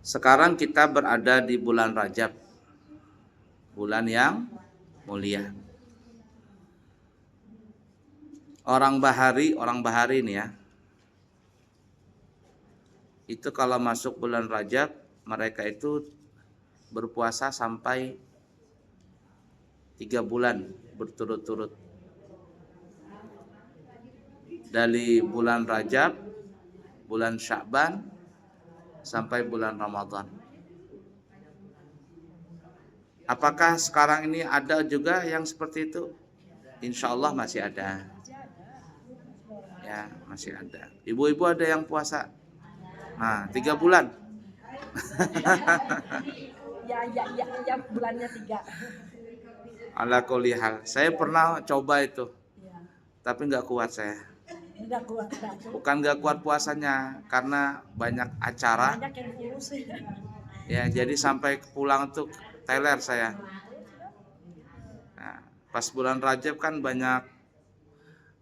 Sekarang kita berada di bulan Rajab, bulan yang mulia. Orang Bahari ini ya, itu kalau masuk bulan Rajab, mereka itu berpuasa sampai 3 bulan berturut-turut. Dari bulan Rajab, bulan Sya'ban, sampai bulan Ramadan. Apakah sekarang ini ada juga yang seperti itu? Insya Allah masih ada. Ya, masih ada. Ibu-ibu ada yang puasa. Nah, 3 bulan. Ya, bulannya 3. Ala kulli hal. Saya pernah coba itu. Tapi nggak kuat saya. Nggak kuat. Bukan nggak kuat puasanya, karena banyak acara. Banyak yang kurus. Ya, jadi sampai pulang tuh teler saya. Nah, pas bulan Rajab kan banyak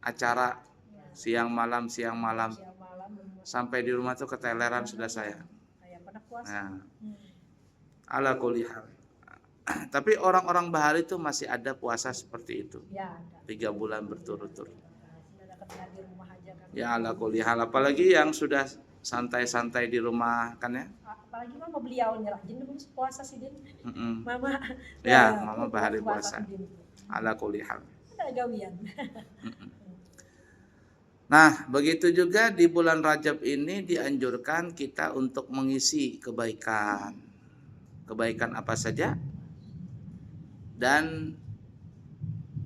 acara siang malam. Sampai di rumah tuh keteleran sudah saya. Nah, ala kulli hal. Tapi orang-orang Bahari itu masih ada puasa seperti itu. 3 bulan berturut-turut. Ya ala kulli hal. Apalagi yang sudah santai-santai di rumah kan ya. Apalagi mama beliau nyerah jadi puasa sih dia. Mama. Ya, mama Bahari puasa. Ala kulli hal. Ada gawian. Nah, begitu juga di bulan Rajab ini dianjurkan kita untuk mengisi kebaikan. Kebaikan apa saja? Dan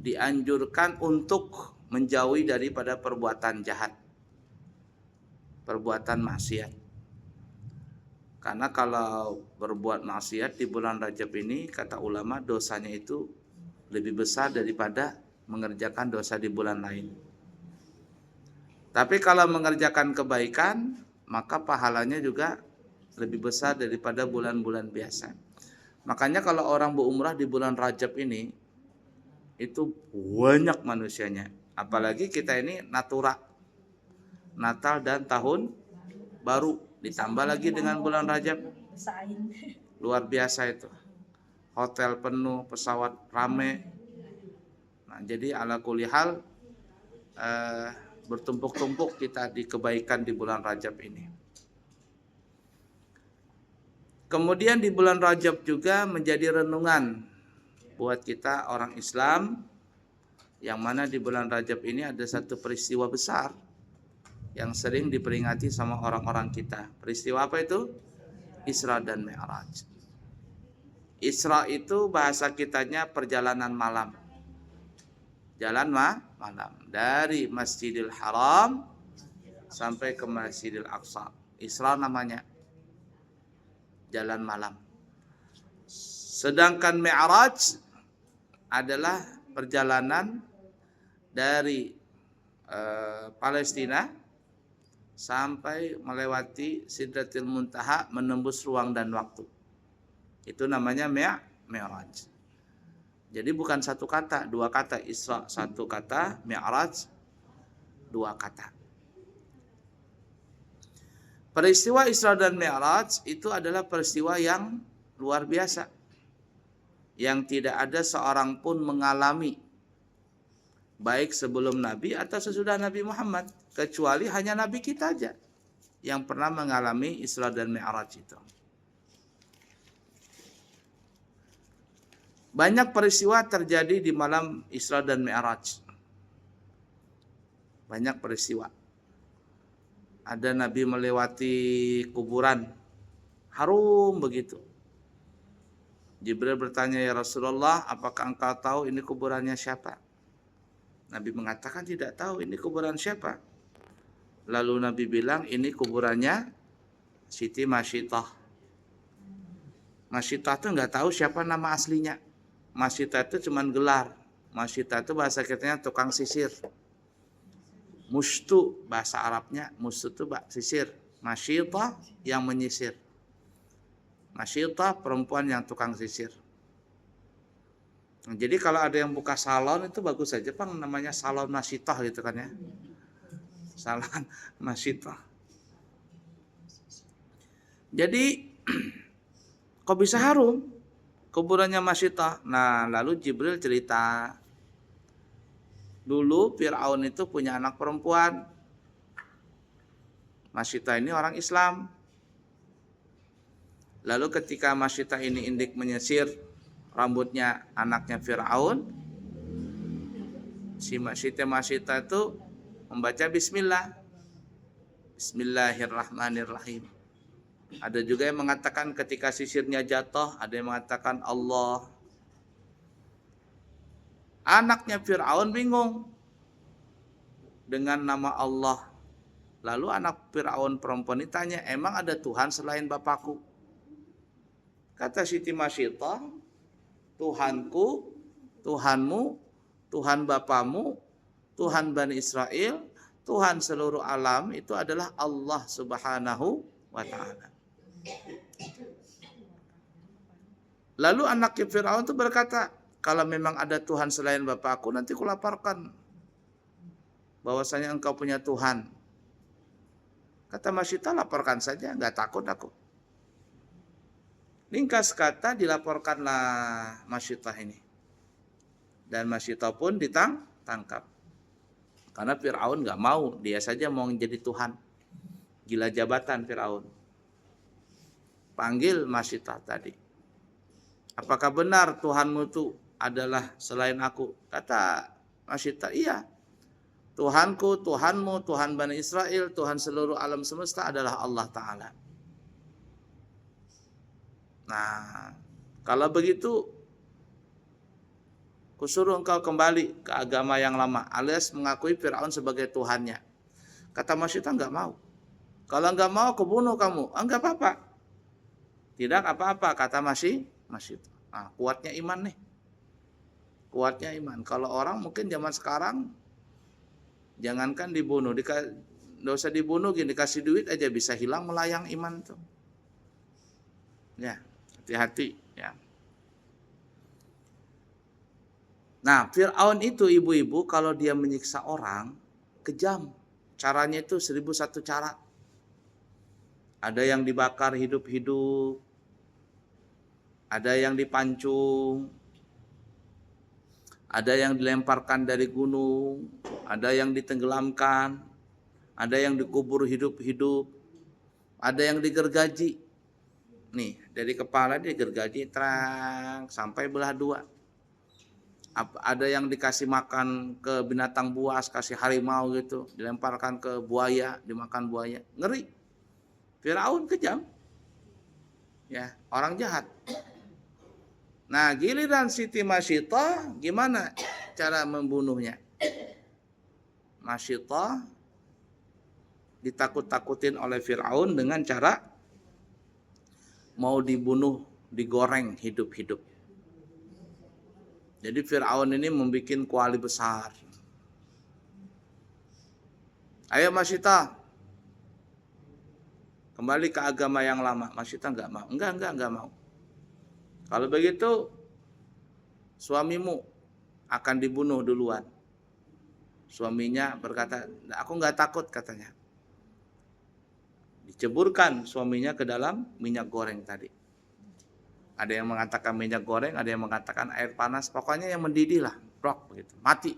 dianjurkan untuk menjauhi daripada perbuatan jahat, perbuatan maksiat. Karena kalau berbuat maksiat di bulan Rajab ini, kata ulama, dosanya itu lebih besar daripada mengerjakan dosa di bulan lain. Tapi kalau mengerjakan kebaikan, maka pahalanya juga lebih besar daripada bulan-bulan biasa. Makanya kalau orang berumrah di bulan Rajab ini, itu banyak manusianya. Apalagi kita ini Natal dan Tahun Baru, ditambah lagi dengan bulan Rajab. Luar biasa itu. Hotel penuh, pesawat rame. Nah, jadi ala kulli hal, bertumpuk-tumpuk kita di kebaikan di bulan Rajab ini. Kemudian di bulan Rajab juga menjadi renungan buat kita orang Islam, yang mana di bulan Rajab ini ada satu peristiwa besar yang sering diperingati sama orang-orang kita. Peristiwa apa itu? Isra dan Mi'raj. Isra itu bahasa kitanya perjalanan malam. Jalan malam dari Masjidil Haram sampai ke Masjidil Aqsa. Isra namanya, jalan malam. Sedangkan Mi'raj adalah perjalanan dari Palestina sampai melewati Sidratil Muntaha, menembus ruang dan waktu. Itu namanya Mi'raj. Jadi bukan satu kata, 2 kata. Isra 1 kata, Mi'raj 2 kata. Peristiwa Isra dan Mi'raj itu adalah peristiwa yang luar biasa, yang tidak ada seorang pun mengalami, baik sebelum Nabi atau sesudah Nabi Muhammad, kecuali hanya Nabi kita aja yang pernah mengalami Isra dan Mi'raj itu. Banyak peristiwa terjadi di malam Isra dan Mi'raj. Banyak peristiwa. Ada Nabi melewati kuburan, harum begitu. Jibril bertanya, ya Rasulullah, apakah engkau tahu ini kuburannya siapa? Nabi mengatakan tidak tahu ini kuburan siapa. Lalu Nabi bilang, ini kuburannya Siti Masyitah. Masyitah itu nggak tahu siapa nama aslinya. Masyitah itu cuma gelar. Masyitah itu bahasa kitanya tukang sisir. Mustu bahasa Arabnya, mustu itu sisir. Masyitah yang menyisir. Masyitah perempuan yang tukang sisir. Nah, jadi kalau ada yang buka salon itu bagus saja, Bang, namanya salon Masyitah gitu kan ya. Salon Masyitah. Jadi Kok bisa harum kuburannya Masyitah? Nah, lalu Jibril cerita, dulu Fir'aun itu punya anak perempuan. Masyitah ini orang Islam. Lalu ketika Masyitah ini indik menyisir rambutnya anaknya Fir'aun, si Masyitah itu membaca Bismillah. Bismillahirrahmanirrahim. Ada juga yang mengatakan ketika sisirnya jatuh, ada yang mengatakan Allah. Anaknya Fir'aun bingung dengan nama Allah. Lalu anak Fir'aun perempuan ini tanya, emang ada Tuhan selain Bapakku? Kata Siti Masyitah, Tuhanku, Tuhanmu, Tuhan Bapamu, Tuhan Bani Israel, Tuhan seluruh alam itu adalah Allah Subhanahu wa Ta'ala. Lalu anak Fir'aun itu berkata, kalau memang ada Tuhan selain Bapakku, nanti kulaporkan bahwasanya engkau punya Tuhan. Kata Masyitah, laporkan saja, nggak takut aku. Ringkas kata, dilaporkanlah Masyitah ini. Dan Masyitah pun ditangkap. Karena Fir'aun nggak mau, dia saja mau menjadi Tuhan. Gila jabatan Fir'aun. Panggil Masyitah tadi. Apakah benar Tuhanmu itu adalah selain aku? Kata Masyitah, iya. Tuhanku, Tuhanmu, Tuhan Bani Israel, Tuhan seluruh alam semesta adalah Allah Ta'ala. Nah, kalau begitu, kusuruh engkau kembali ke agama yang lama, alias mengakui Fir'aun sebagai Tuhannya. Kata Masyitah, enggak mau. Kalau enggak mau, aku bunuh kamu. Enggak apa-apa. Tidak apa-apa, kata Masyitah. Nah, kuatnya iman nih. Kuatnya iman. Kalau orang mungkin zaman sekarang, jangankan dibunuh, nggak usah dibunuh, gini, dikasih duit aja bisa hilang melayang iman tuh. Ya, hati-hati ya. Nah, Fir'aun itu ibu-ibu kalau dia menyiksa orang, kejam. Caranya itu 1001 cara. Ada yang dibakar hidup-hidup, ada yang dipancung, ada yang dilemparkan dari gunung, ada yang ditenggelamkan, ada yang dikubur hidup-hidup, ada yang digergaji. Nih, dari kepala digergaji terang sampai belah dua. Ada yang dikasih makan ke binatang buas, kasih harimau gitu, dilemparkan ke buaya, dimakan buaya. Ngeri. Firaun kejam. Ya, orang jahat. Nah, giliran Siti Masyitah, gimana cara membunuhnya? Masyitah ditakut-takutin oleh Fir'aun dengan cara mau dibunuh, digoreng hidup-hidup. Jadi Fir'aun ini membuat kuali besar. Ayo Masyitah, kembali ke agama yang lama. Masyitah enggak mau. Enggak mau. Kalau begitu, suamimu akan dibunuh duluan. Suaminya berkata, aku enggak takut katanya. Diceburkan suaminya ke dalam minyak goreng tadi. Ada yang mengatakan minyak goreng, ada yang mengatakan air panas. Pokoknya yang mendidih lah, brok begitu, mati.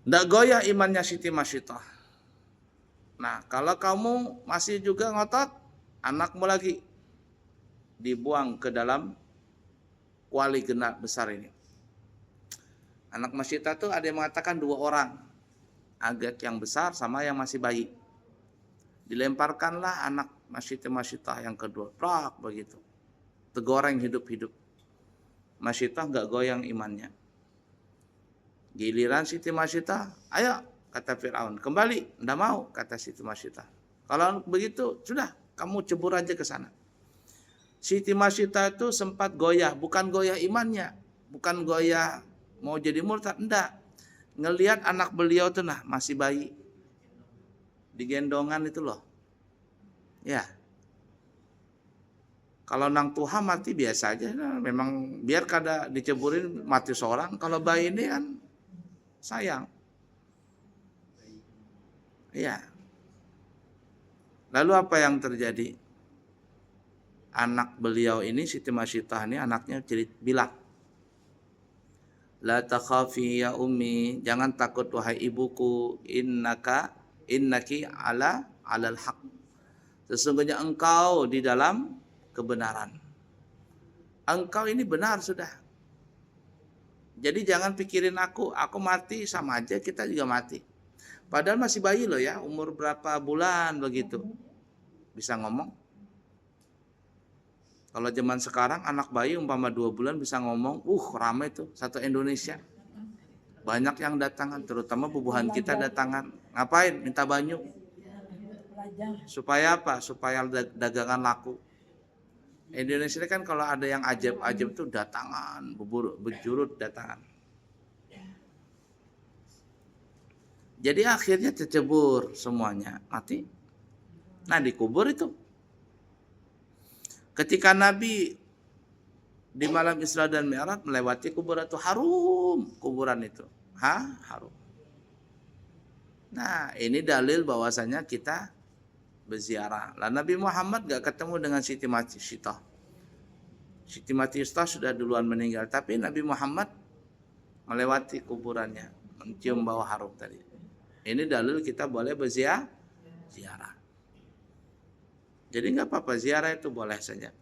Nggak goyah imannya Siti Masyitah. Nah, kalau kamu masih juga ngotot, anakmu lagi dibuang ke dalam kuali genap besar ini. Anak Masyitah tuh ada yang mengatakan 2 orang, agak yang besar sama yang masih bayi. Dilemparkanlah anak Masyitah yang kedua, prak begitu, tegoreng hidup-hidup. Masyitah nggak goyang imannya. Giliran Siti Masyitah, ayo kata Fir'aun, kembali. Nggak mau kata Siti Masyitah. Kalau begitu sudah, kamu cebur aja ke sana. Siti Masyitah itu sempat goyah, bukan goyah imannya, bukan goyah mau jadi murtad, enggak. Ngelihat anak beliau tuh nah masih bayi, digendongan itu loh. Ya. Kalau nang Tuhan mati biasa aja, nah, memang biar kada diceburin mati seorang. Kalau bayi ini kan sayang. Iya. Lalu apa yang terjadi? Anak beliau ini, Siti Masyidah ini anaknya bilang, la takhafi ya ummi, jangan takut wahai ibuku, innaki alal haq. Sesungguhnya engkau di dalam kebenaran. Engkau ini benar sudah. Jadi jangan pikirin aku mati sama aja, kita juga mati. Padahal masih bayi loh ya, umur berapa bulan begitu. Bisa ngomong. Kalau zaman sekarang anak bayi umpama 2 bulan bisa ngomong, ramai tuh satu Indonesia. Banyak yang datangan, terutama bubuhan kita datangan. Ngapain? Minta banyu. Supaya apa? Supaya dagangan laku. Indonesia kan kalau ada yang ajaib-ajaib tuh datangan, berjurut datangan. Jadi akhirnya tercebur semuanya, mati. Nah dikubur itu. Ketika Nabi di malam Isra dan Mi'raj melewati kuburan itu, harum kuburan itu. Harum. Nah ini dalil bahwasanya kita berziarah. Lah Nabi Muhammad gak ketemu dengan Siti Masyidah. Siti Masyidah sudah duluan meninggal, tapi Nabi Muhammad melewati kuburannya, mencium bau harum tadi. Ini dalil kita boleh berziarah. Jadi nggak apa-apa, ziarah itu boleh saja.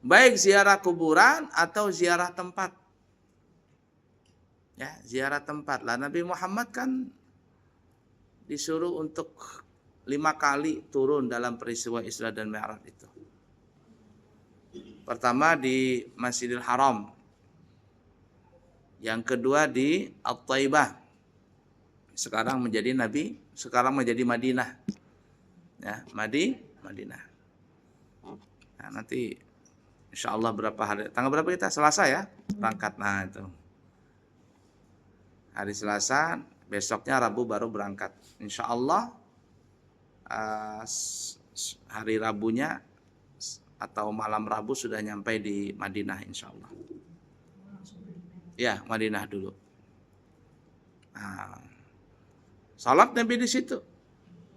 Baik ziarah kuburan atau ziarah tempat. Ya, ziarah tempat. Lah Nabi Muhammad kan disuruh untuk 5 kali turun dalam peristiwa Isra dan Mi'raj itu. Pertama di Masjidil Haram. Yang kedua di At-Taibah. Sekarang menjadi Madinah. Ya, Madinah. Nah, nanti insya Allah tanggal berapa kita? Selasa ya, berangkat. Nah itu. Hari Selasa, besoknya Rabu baru berangkat. Insya Allah hari Rabunya atau malam Rabu sudah nyampe di Madinah insya Allah. Ya, Madinah dulu. Nah, salat Nabi di situ.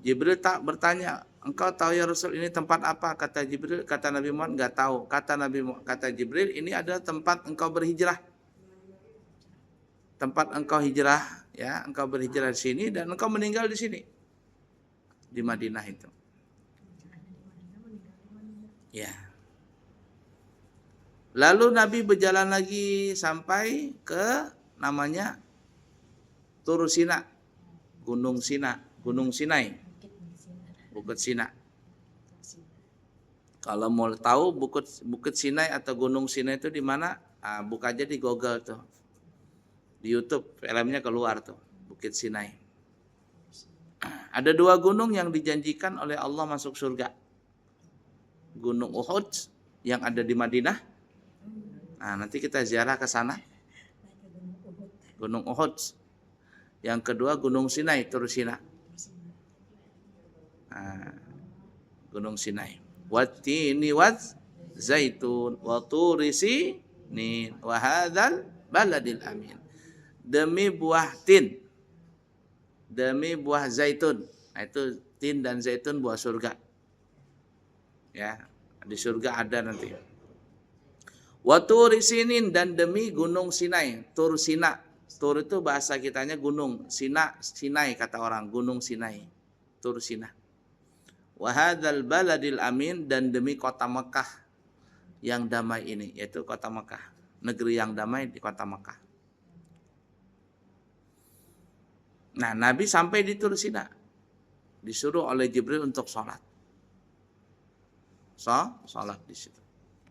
Jibril tak bertanya, engkau tahu ya Rasul ini tempat apa? Kata Jibril, kata Nabi Muhammad enggak tahu. Kata Jibril, ini adalah tempat engkau berhijrah. Tempat engkau hijrah, ya, engkau berhijrah di sini dan engkau meninggal di sini. Di Madinah itu. Ya. Lalu Nabi berjalan lagi sampai ke namanya Tur Sina, Gunung Sinai, Bukit Sina. Kalau mau tahu Bukit Sinai atau Gunung Sinai itu di mana? Buka aja di Google tuh, di YouTube filmnya keluar tuh, Bukit Sinai. Ada 2 gunung yang dijanjikan oleh Allah masuk surga. Gunung Uhud yang ada di Madinah. Nah, nanti kita ziarah ke sana. Gunung Uhud. Yang kedua Gunung Sinai, Tur Sina. Gunung Sinai. Wattini waz zaitun wa turi sinin wa hadzal baladil amin. Demi buah tin, demi buah zaitun. Nah, itu tin dan zaitun buah surga. Ya, di surga ada nanti. Wa turi sinin, dan demi gunung Sinai, Tur Sina. Tur itu bahasa kitanya gunung, Sinai kata orang, gunung Sinai, Tur Sina. Wa hadzal baladil amin, dan demi kota Mekah yang damai ini, yaitu kota Mekah, negeri yang damai di kota Mekah. Nah, Nabi sampai di Tur Sina, disuruh oleh Jibril untuk sholat. Sholat di situ.